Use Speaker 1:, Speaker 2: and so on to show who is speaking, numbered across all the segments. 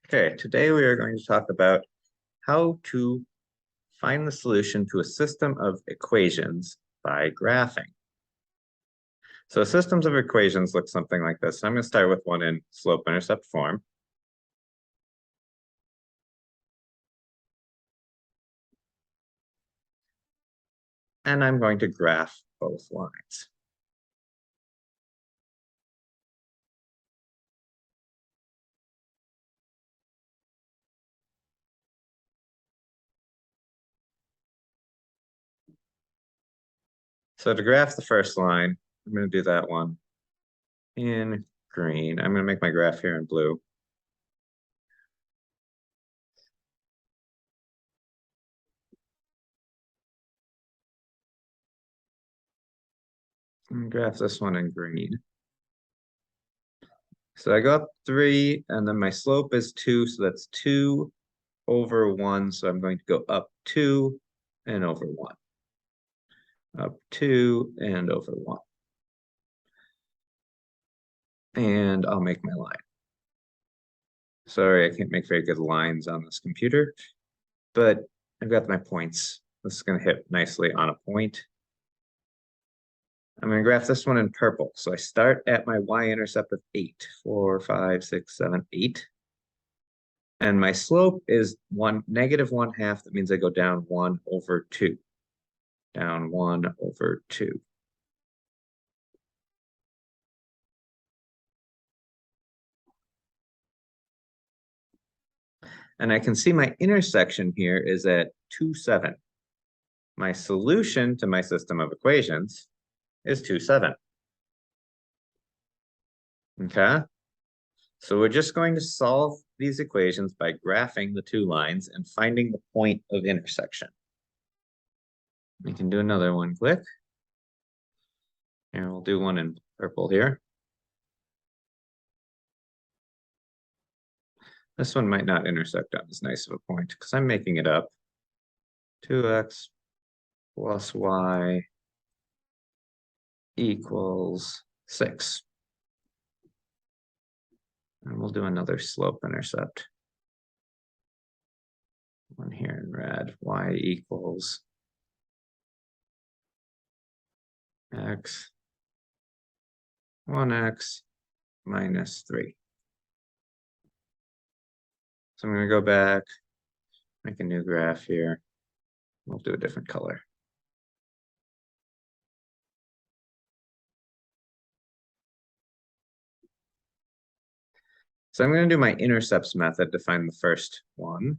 Speaker 1: Okay, today we are going to talk about how to find the solution to a system of equations by graphing. So systems of equations look something like this. I'm going to start with one in slope-intercept form. And I'm going to graph both lines. So to graph the first line, I'm going to do that one in green. I'm going to make my graph here in blue. And graph this one in green. So I go up 3, and then my slope is 2, so that's 2 over 1. So I'm going to go up 2 and over 1. Up 2 and over 1. And I'll make my line. Sorry, I can't make very good lines on this computer, but I've got my points. This is going to hit nicely on a point. I'm going to graph this one in purple. So I start at my y-intercept of 8, 4, 5, 6, 7, 8. And my slope is -1/2. That means I go down 1 over 2. Down 1 over 2. And I can see my intersection here is at 2, 7. My solution to my system of equations is 2, 7. Okay? So we're just going to solve these equations by graphing the two lines and finding the point of intersection. We can do another one quick. Here, we'll do one in purple here. This one might not intersect on as nice of a point because I'm making it up. 2x plus y equals 6. And we'll do another slope intercept. One here in red, y equals x, 1x minus 3. So I'm going to go back, make a new graph here. We'll do a different color. So I'm going to do my intercepts method to find the first one.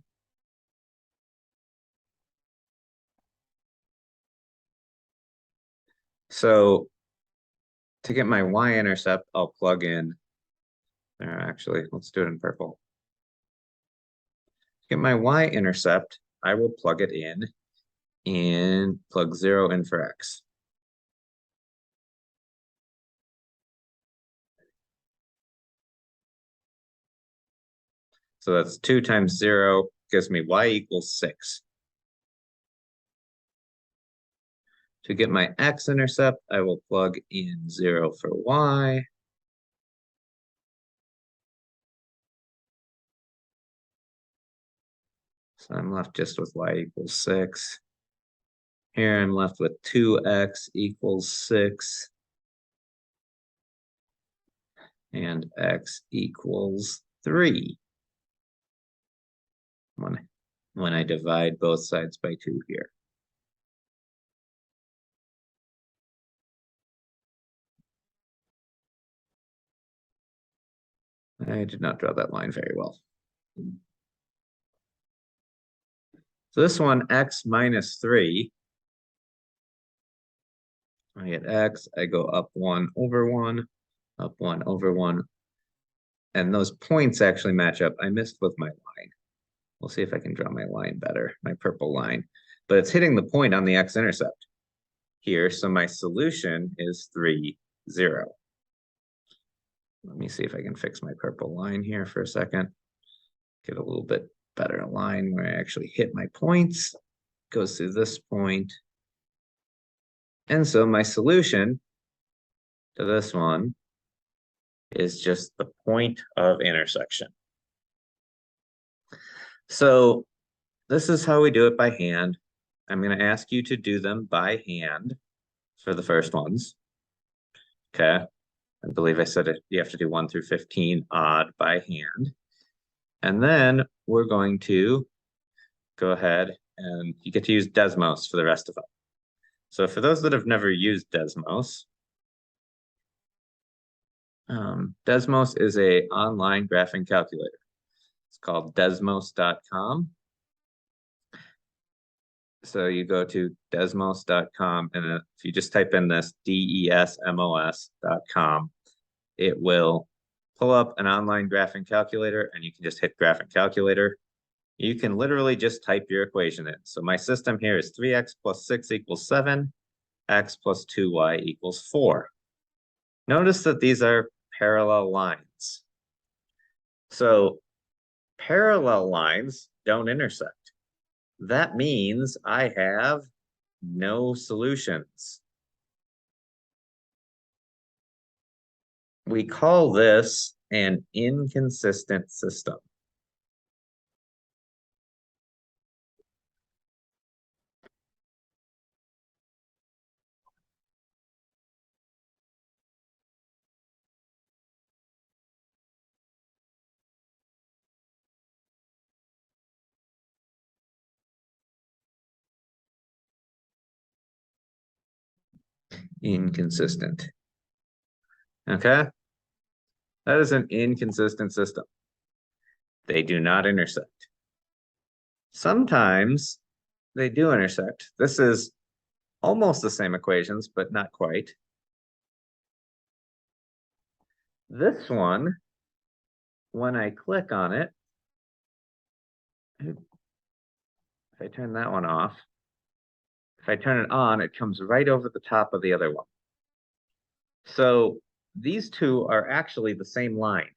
Speaker 1: So to get my y-intercept, I'll plug in. Actually, let's do it in purple. To get my y-intercept, I will plug it in and plug 0 in for x. So that's 2 times 0 gives me y equals 6. To get my x-intercept, I will plug in 0 for y. So I'm left just with y equals 6. Here I'm left with 2x equals 6. And x equals 3. When I divide both sides by 2 here. I did not draw that line very well. So this one, x minus 3. I get x, I go up 1 over 1, up 1 over 1. And those points actually match up. I missed with my line. We'll see if I can draw my line better, my purple line. But it's hitting the point on the x-intercept here. So my solution is 3, 0. Let me see if I can fix my purple line here for a second. Get a little bit better line where I actually hit my points. Goes through this point. And so my solution to this one is just the point of intersection. So this is how we do it by hand. I'm going to ask you to do them by hand for the first ones. Okay. I believe I said it, you have to do 1 through 15 odd by hand. And then we're going to go ahead and you get to use Desmos for the rest of them. So for those that have never used Desmos, Desmos is a online graphing calculator. It's called desmos.com. So you go to desmos.com, and if you just type in this desmos.com, it will pull up an online graphing calculator, and you can just hit graphing calculator. You can literally just type your equation in. So my system here is 3x plus 6 equals 7, x plus 2y equals 4. Notice that these are parallel lines. So parallel lines don't intersect. That means I have no solutions. We call this an inconsistent system. Inconsistent. Okay? That is an inconsistent system. They do not intersect. Sometimes they do intersect. This is almost the same equations, but not quite. This one, when I click on it, if I turn that one off, if I turn it on, it comes right over the top of the other one. So these two are actually the same line,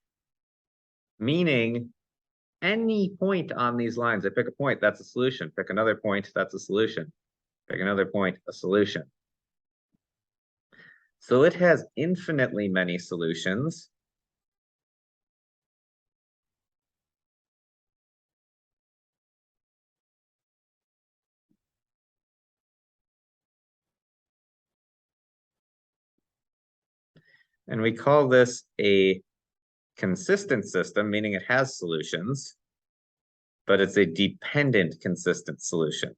Speaker 1: meaning any point on these lines, I pick a point, that's a solution. Pick another point, that's a solution. Pick another point, a solution. So it has infinitely many solutions. And we call this a consistent system, meaning it has solutions, but it's a dependent consistent solution.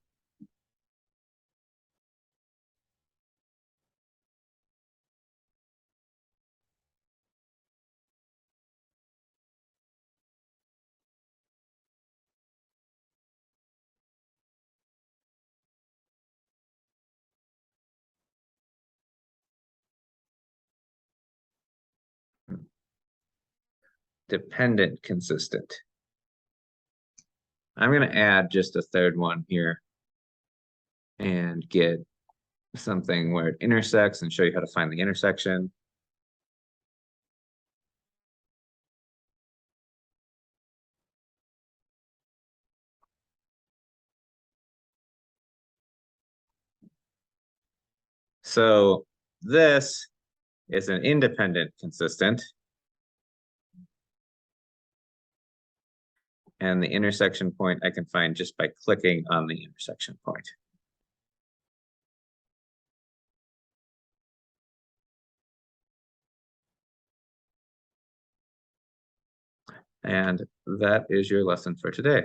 Speaker 1: Dependent consistent. I'm going to add just a third one here and get something where it intersects and show you how to find the intersection. So this is an independent consistent. And the intersection point I can find just by clicking on the intersection point. And that is your lesson for today.